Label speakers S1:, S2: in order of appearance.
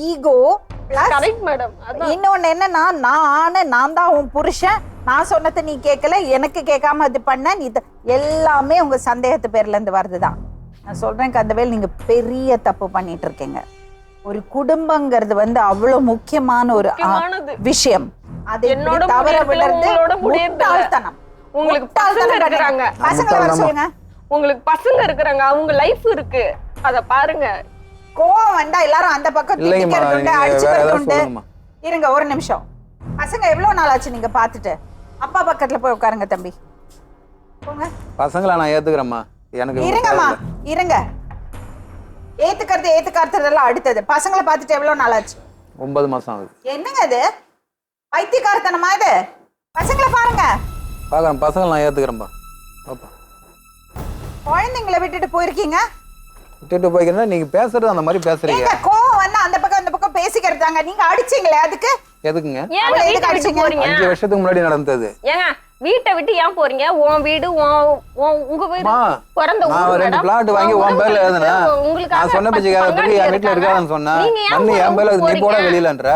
S1: Ego
S2: correct madam.
S1: இன்னொன்னு என்னன்னா, நான் தான் உன் புருஷன், நான் சொன்னதை நீ கேட்கல, எனக்கு கேட்காம இது பண்ண நீ எல்லாமே உங்க சந்தேகத்து பேர்ல இருந்து வருதுதான். நான் சொல்றேன் கந்தவேல், நீங்க பெரிய தப்பு பண்ணிட்டு இருக்கீங்க. ஒரு குடும்பங்கிறது அவ்வளவு முக்கியமான ஒரு விஷயம். அதை தவற விடுறது முட்டாள்தனம்.
S2: உங்களுக்கு பசங்க இருக்கிறாங்க,
S1: பசங்களை வர சொல்லுங்க.
S2: உங்களுக்கு பசங்க இருக்கிறாங்க, அவங்க லைஃப் இருக்கு, அத பாருங்க.
S1: கோவம் வந்தா எல்லாரும் அந்த பக்கம் திட்டிக்கிறது அடிச்சுக்கிறது. இருங்க ஒரு நிமிஷம். பசங்க எவ்வளவு நாள் ஆச்சு நீங்க பாத்துட்டு? அப்பா பக்கத்துல போய் உட்காருங்க தம்பி. போங்க.
S3: பசங்களை நான் ஏத்துக்கிறேம்மா. எனக்கு
S1: இருங்கம்மா இருங்க. ஏத்துக்கிறதெல்லாம் அடுத்தது. பசங்களை பார்த்துட்டு எவ்வளவு நாள் ஆச்சு?
S3: 9 மாசம் ஆகுது.
S1: என்னங்க இது பைத்தியக்காரத்தனமா இது? பசங்களை பாருங்க.
S3: பாக்குறேன், பசங்களை நான் ஏத்துக்கிறேன்பா. பாப்பா,
S1: குழந்தைங்களை விட்டுட்டு போயிருக்கீங்க.
S3: விட்டுட்டு போய்க்கிறேன். நீங்க பேசுறது அந்த மாதிரி பேசுறீங்க.
S1: கோவம் வந்து அந்த பக்கம் பேசிக்கிறதாங்க. நீங்க அடிச்சீங்களே அதுக்கு
S3: எதுக்குங்க?
S2: 5
S3: வருஷத்துக்கு முன்னாடி நடந்தது.
S2: ஏங்க வீட்டை விட்டு ஏன் போறீங்க? உன் வீடு உங்க வீடு பிறந்த ஊர்.
S3: நான் 2 பிளாட் வாங்கி உன் பேர்ல எழுதுனேன். நான் சொன்ன பேச்சுக்காக என் வீட்டுல இருக்காதுன்னு சொன்னேன். என் பேர்ல நீ போட வெளியிலன்ற